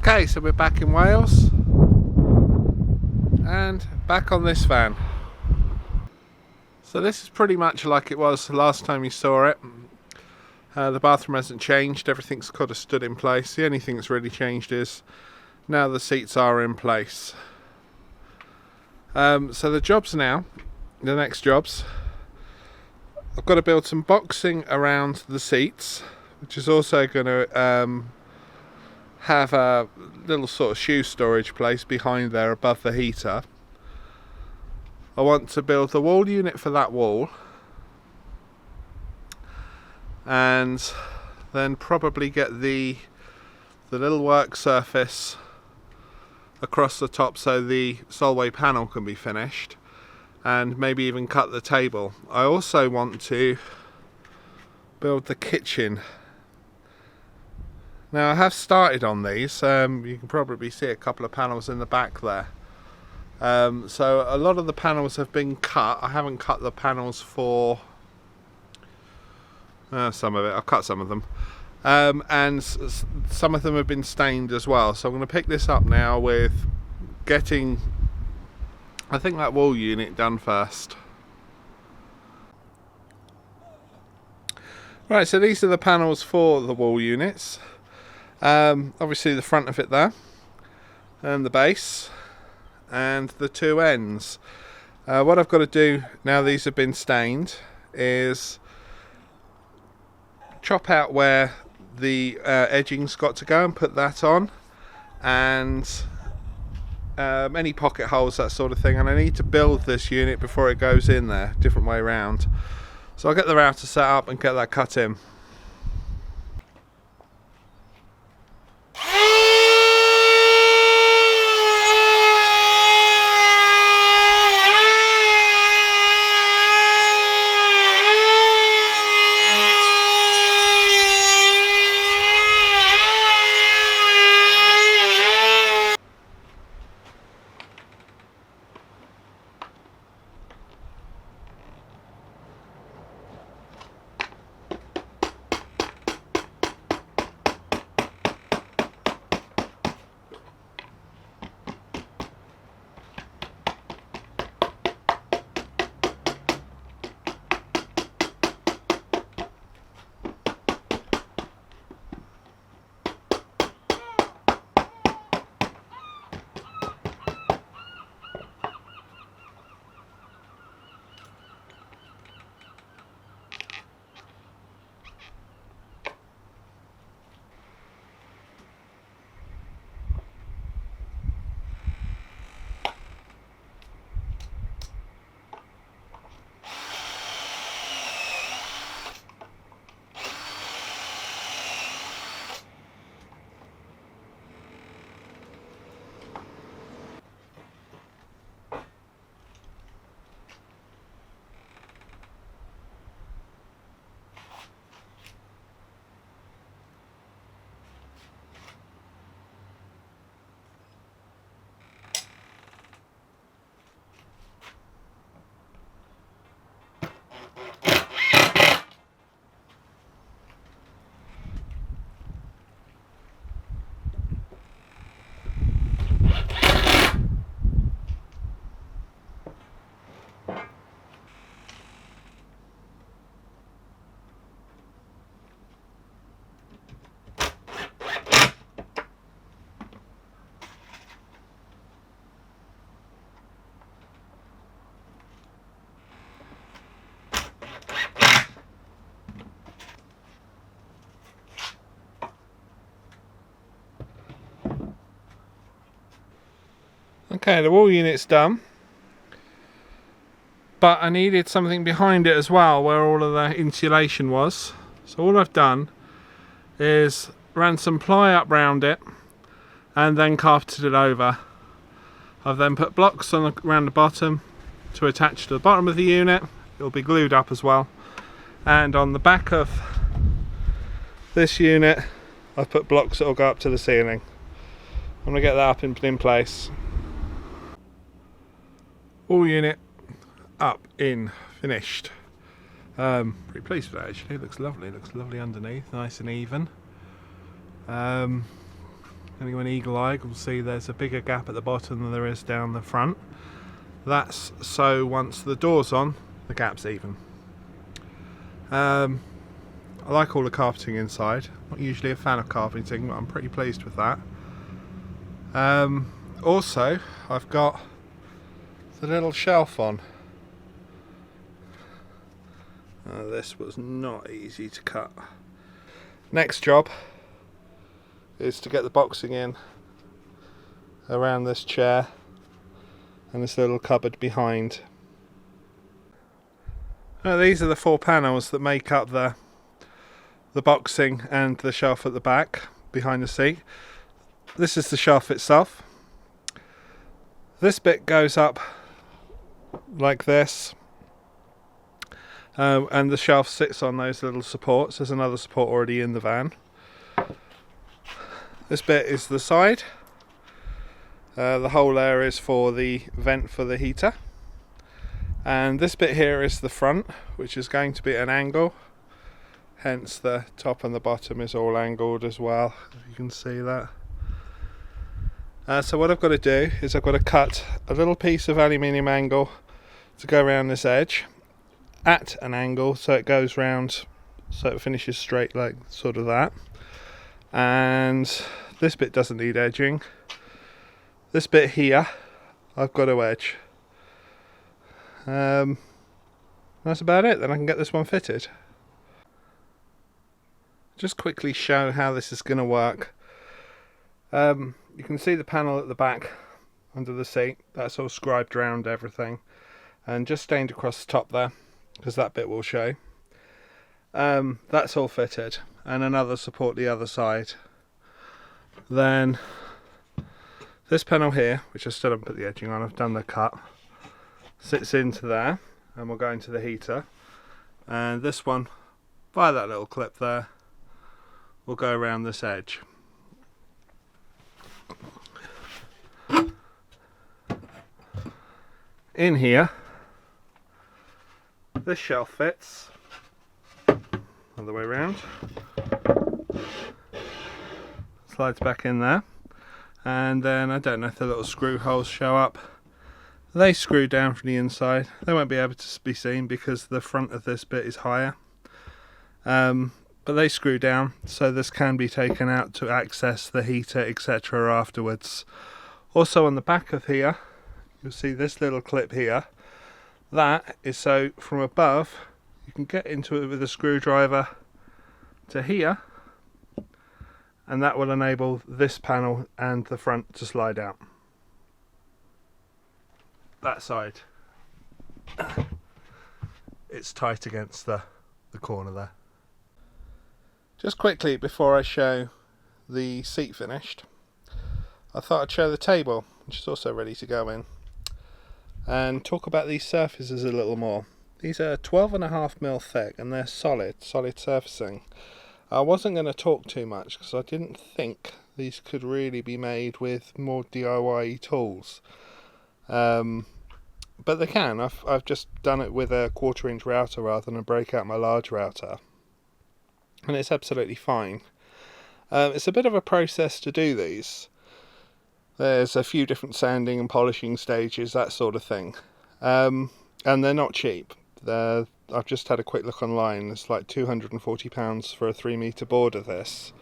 Okay, so we're back in Wales and back on this van. So this is pretty much like it was the last time you saw it. The bathroom hasn't changed, everything's kind of stood in place. The only thing that's really changed is now the seats are in place. So the next jobs, I've got to build some boxing around the seats, which is also going to have a little sort of shoe storage place behind there above the heater. I want to build the wall unit for that wall, and then probably get the little work surface across the top so the Solway panel can be finished, and maybe even cut the table. I also want to build the kitchen. Now I have started on these, you can probably see a couple of panels in the back there. So a lot of the panels have been cut. I haven't cut the panels for some of it, I've cut some of them. And some of them have been stained as well. So I'm going to pick this up now with getting, I think, that wall unit done first. Right, so these are the panels for the wall units. Obviously the front of it there, and the base, and the two ends. What I've got to do now these have been stained is chop out where the edging's got to go and put that on, and any pocket holes, that sort of thing. And I need to build this unit before it goes in there, different way around. So I'll get the router set up and get that cut in. Okay, the wall unit's done, but I needed something behind it as well where all of the insulation was. So all I've done is ran some ply up round it and then carpeted it over. I've then put blocks on around the bottom to attach to the bottom of the unit. It'll be glued up as well. And on the back of this unit I've put blocks that will go up to the ceiling. I'm going to get that up in place. Wall unit up, in, finished. Pretty pleased with that actually. It looks lovely underneath, nice and even. Anyone eagle-eyed will see there's a bigger gap at the bottom than there is down the front. That's so once the door's on, the gap's even. I like all the carpeting inside. Not usually a fan of carpeting, but I'm pretty pleased with that. Also, I've got the little shelf on. This was not easy to cut. Next job is to get the boxing in around this chair and this little cupboard behind. These are the 4 panels that make up the boxing and the shelf at the back behind the seat. This is the shelf itself. This bit goes up like this, and the shelf sits on those little supports. There's another support already in the van. This bit is the side. The hole there is for the vent for the heater. And this bit here is the front, which is going to be at an angle. Hence the top and the bottom is all angled as well. You can see that. So what I've got to do is I've got to cut a little piece of aluminium angle to go around this edge at an angle, so it goes round, so it finishes straight like sort of that. And this bit doesn't need edging. This bit here I've got to edge. That's about it. Then I can get this one fitted. Just quickly show how this is going to work. You can see the panel at the back under the seat. That's all scribed around everything and just stained across the top there, because that bit will show. That's all fitted, and another support the other side. Then this panel here, which I still haven't put the edging on, I've done the cut, sits into there, and we'll go into the heater. And this one, via that little clip there, will go around this edge. In here, this shelf fits other way around, slides back in there, and then I don't know if the little screw holes show up. They screw down from the inside. They won't be able to be seen because the front of this bit is higher, but they screw down, so this can be taken out to access the heater, etc. afterwards. Also on the back of here, you'll see this little clip here. That is so from above you can get into it with a screwdriver to here, and that will enable this panel and the front to slide out. That side, it's tight against the corner there. Just quickly before I show the seat finished, I thought I'd show the table, which is also ready to go in, and talk about these surfaces a little more. These are 12.5mm thick and they're solid surfacing. I wasn't going to talk too much because I didn't think these could really be made with more DIY tools, but they can. I've just done it with a 1/4" router rather than break out my large router, and it's absolutely fine. It's a bit of a process to do these. There's a few different sanding and polishing stages, that sort of thing, and they're not cheap. I've just had a quick look online. It's like £240 for a 3-metre board of this,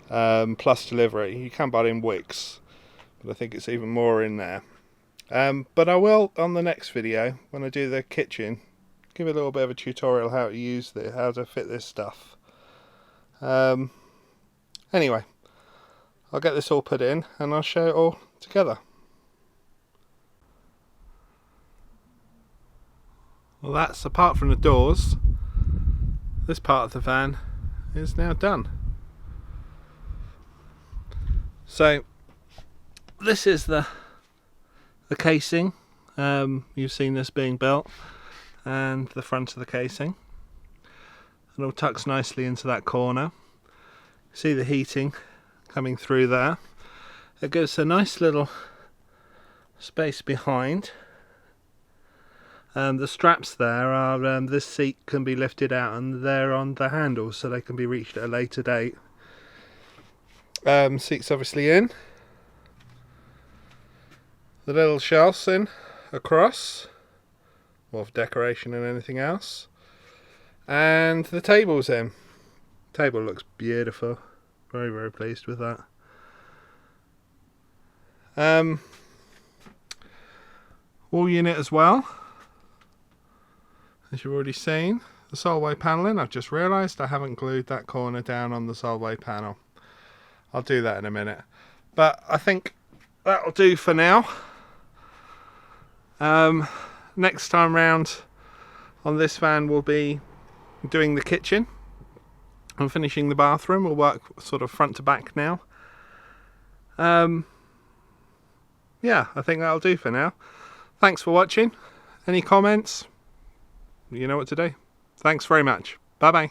plus delivery. You can buy it in wicks, but I think it's even more in there. But I will, on the next video, when I do the kitchen, give a little bit of a tutorial how to use this, how to fit this stuff. Anyway, I'll get this all put in and I'll show it all together. Well, that's, apart from the doors, this part of the van is now done. So this is the casing. You've seen this being built, and the front of the casing. It all tucks nicely into that corner. See the heating coming through there. It gives a nice little space behind. The straps there are, this seat can be lifted out and they're on the handles so they can be reached at a later date. Seats obviously in. The little shelves in across, more for decoration than anything else. And the table's in. Table looks beautiful. Very, very pleased with that. Wall unit as well, as you've already seen. The Solid panelling, I've just realised I haven't glued that corner down on the Solid panel. I'll do that in a minute. But I think that'll do for now. Next time round on this van we'll be doing the kitchen and finishing the bathroom. We'll work sort of front to back now. Yeah, I think that'll do for now. Thanks for watching. Any comments? You know what to do. Thanks very much. Bye bye.